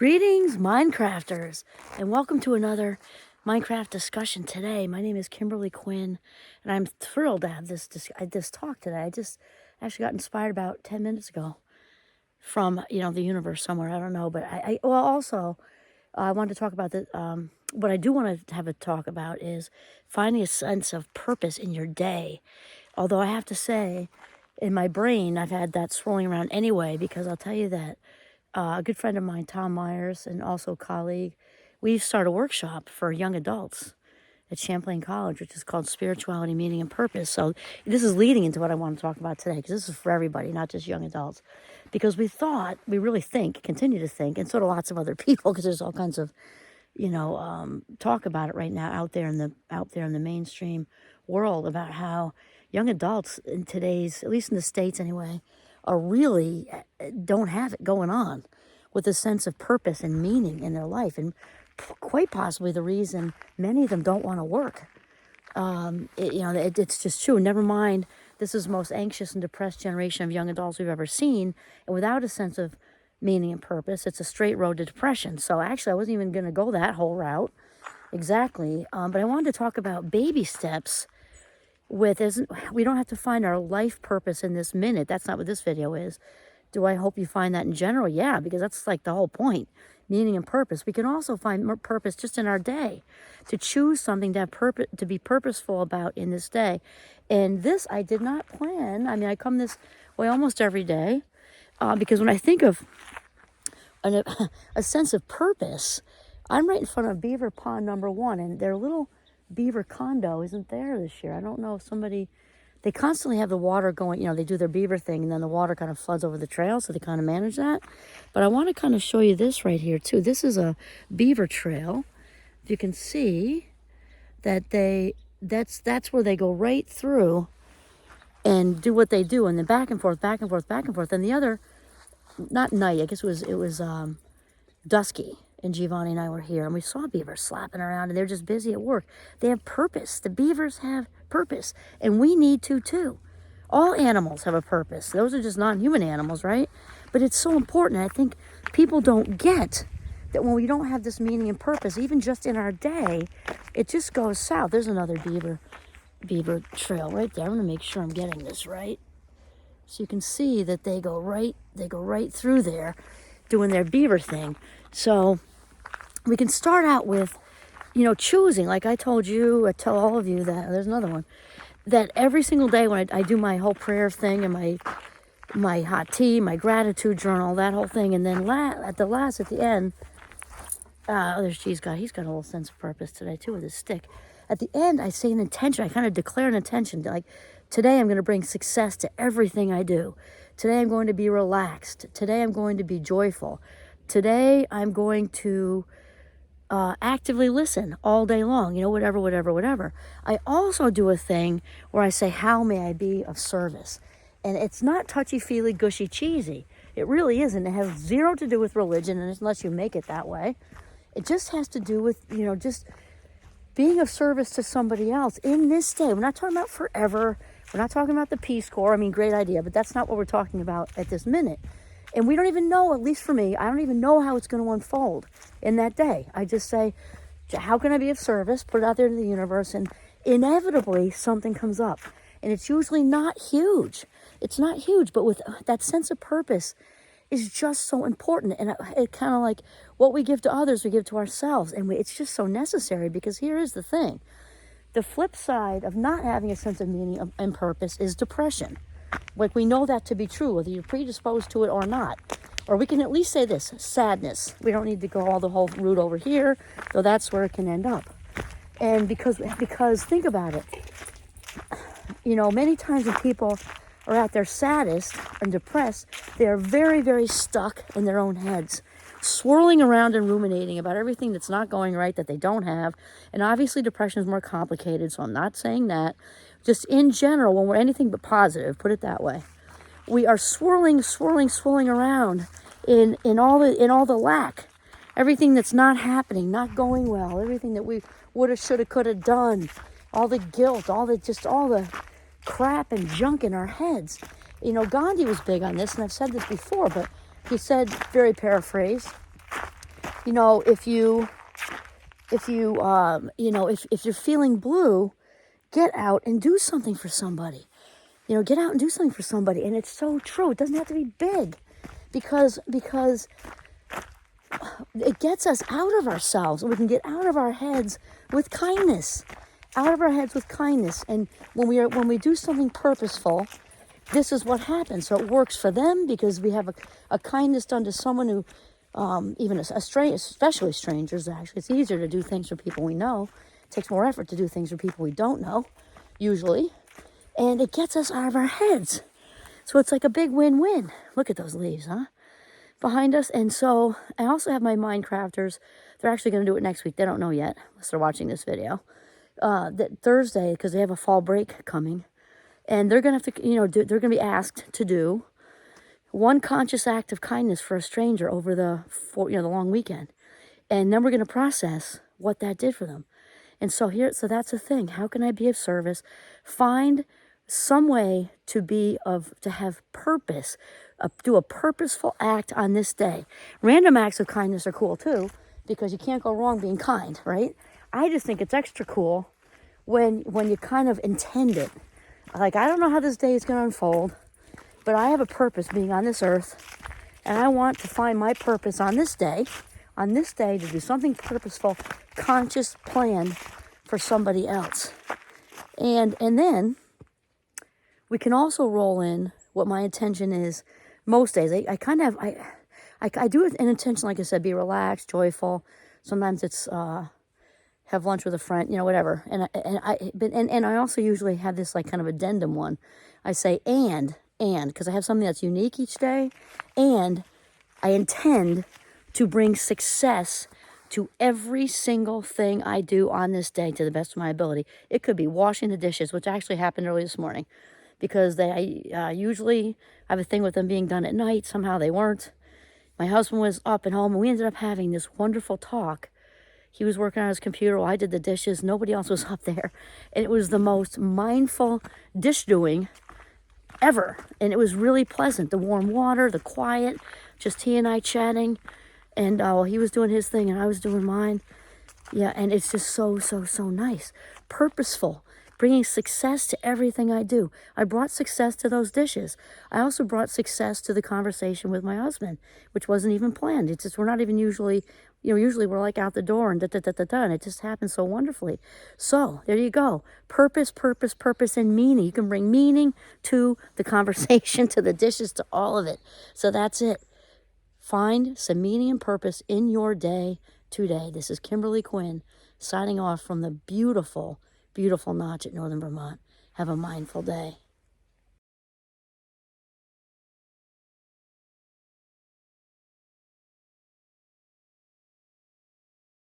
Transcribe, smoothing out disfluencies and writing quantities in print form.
Greetings, Minecrafters, and welcome to another Minecraft discussion today. My name is Kimberly Quinn, and I'm thrilled to have this talk today. I just actually got inspired about 10 minutes ago from, the universe somewhere. I don't know, but I wanted to talk about what I do want to have a talk about is finding a sense of purpose in your day. Although I have to say, in my brain, I've had that swirling around anyway, because I'll tell you that a good friend of mine, Tom Myers, and also a colleague, we started a workshop for young adults at Champlain College, which is called Spirituality, Meaning, and Purpose. So this is leading into what I want to talk about today, because this is for everybody, not just young adults. Because we really think, continue to think, and so do lots of other people, because there's all kinds of, talk about it right now out there in the mainstream world about how young adults in today's, at least in the States anyway, are really don't have it going on with a sense of purpose and meaning in their life, and quite possibly the reason many of them don't want to work. It's just true. Never mind, this is the most anxious and depressed generation of young adults we've ever seen, and without a sense of meaning and purpose, it's a straight road to depression. So actually, I wasn't even going to go that whole route exactly, but I wanted to talk about baby steps. We don't have to find our life purpose in this minute. That's not what this video is. Do I hope you find that in general? Yeah, because that's like the whole point, meaning and purpose. We can also find more purpose just in our day, to choose something to have purpose, to be purposeful about in this day. And this I did not plan. I mean, I come this way almost every day, because when I think of a sense of purpose, I'm right in front of Beaver Pond number 1, and their little beaver condo isn't there this year. I don't know if they constantly have the water going, they do their beaver thing, and then the water kind of floods over the trail, so they kind of manage that. But I want to kind of show you this right here too. This is a beaver trail. You can see that that's where they go right through and do what they do, and then back and forth, back and forth, back and forth. And the other, not night, I guess it was dusky, and Giovanni and I were here, and we saw beavers slapping around, and they're just busy at work. They have purpose. The beavers have purpose, and we need to too. All animals have a purpose. Those are just non-human animals, right? But it's so important. I think people don't get that when we don't have this meaning and purpose, even just in our day, it just goes south. There's another beaver trail right there. I'm gonna make sure I'm getting this right. So you can see that they go right through there doing their beaver thing. So we can start out with, choosing, like I told you, I tell all of you that, there's another one, that every single day when I do my whole prayer thing and my hot tea, my gratitude journal, that whole thing, and then at the end, there's he's got a little sense of purpose today too with his stick. At the end, I say an intention. I kind of declare an intention, like, today I'm going to bring success to everything I do. Today I'm going to be relaxed. Today I'm going to be joyful. Today I'm going to actively listen all day long, whatever. I also do a thing where I say, how may I be of service? And it's not touchy-feely, gushy-cheesy. It really isn't. It has zero to do with religion, unless you make it that way. It just has to do with, just being of service to somebody else in this day. We're not talking about forever. We're not talking about the Peace Corps. I mean, great idea, but that's not what we're talking about at this minute. And we don't even know, at least for me, I don't even know how it's going to unfold in that day. I just say, how can I be of service? Put it out there to the universe, and inevitably something comes up. And it's usually not huge. It's not huge, but with that sense of purpose is just so important. And it kind of like what we give to others, we give to ourselves. And it's just so necessary, because here is the thing. The flip side of not having a sense of meaning and purpose is depression. Like, we know that to be true, whether you're predisposed to it or not. Or we can at least say this, sadness. We don't need to go all the whole route over here, though that's where it can end up. And because think about it. Many times when people are at their saddest and depressed, they are very, very stuck in their own heads, swirling around and ruminating about everything that's not going right, that they don't have. And obviously depression is more complicated, so I'm not saying that. Just in general, when we're anything but positive, put it that way, we are swirling around in all the lack, everything that's not happening, not going well, everything that we woulda, shoulda, coulda done, all the guilt, all the crap and junk in our heads. Gandhi was big on this, and I've said this before, but he said, very paraphrased, if you're feeling blue, get out and do something for somebody. Get out and do something for somebody. And it's so true. It doesn't have to be big, because it gets us out of ourselves. We can get out of our heads with kindness. Out of our heads with kindness. And when we do something purposeful, this is what happens. So it works for them, because we have a kindness done to someone who, even especially strangers, actually. It's easier to do things for people we know. It takes more effort to do things for people we don't know, usually. And it gets us out of our heads. So it's like a big win-win. Look at those leaves, huh? Behind us. And so I also have my Minecrafters. They're actually going to do it next week. They don't know yet, unless they're watching this video. That Thursday, because they have a fall break coming. And they're going to have to, they're going to be asked to do one conscious act of kindness for a stranger over the long weekend. And then we're going to process what that did for them. And so that's the thing. How can I be of service? Find some way to have purpose, do a purposeful act on this day. Random acts of kindness are cool too, because you can't go wrong being kind, right? I just think it's extra cool when you kind of intend it. Like, I don't know how this day is going to unfold, but I have a purpose being on this earth, and I want to find my purpose on this day to do something purposeful, conscious, planned for somebody else. And then we can also roll in what my intention is most days. I do an intention, like I said, be relaxed, joyful. Sometimes it's have lunch with a friend, whatever. And I also usually have this like kind of addendum one. I say and because I have something that's unique each day, and I intend to bring success to every single thing I do on this day to the best of my ability. It could be washing the dishes, which actually happened early this morning, because I usually have a thing with them being done at night. Somehow they weren't. My husband was up and home, and we ended up having this wonderful talk. He was working on his computer while I did the dishes. Nobody else was up there. And it was the most mindful dish doing ever. And it was really pleasant. The warm water, the quiet, just he and I chatting. And he was doing his thing and I was doing mine. Yeah, and it's just so, so, so nice. Purposeful. Bringing success to everything I do. I brought success to those dishes. I also brought success to the conversation with my husband, which wasn't even planned. It's just, we're not even usually, usually we're like out the door and and it just happens so wonderfully. So there you go. Purpose, purpose, purpose, and meaning. You can bring meaning to the conversation, to the dishes, to all of it. So that's it. Find some meaning and purpose in your day today. This is Kimberly Quinn signing off from the beautiful, beautiful Notch at Northern Vermont. Have a mindful day.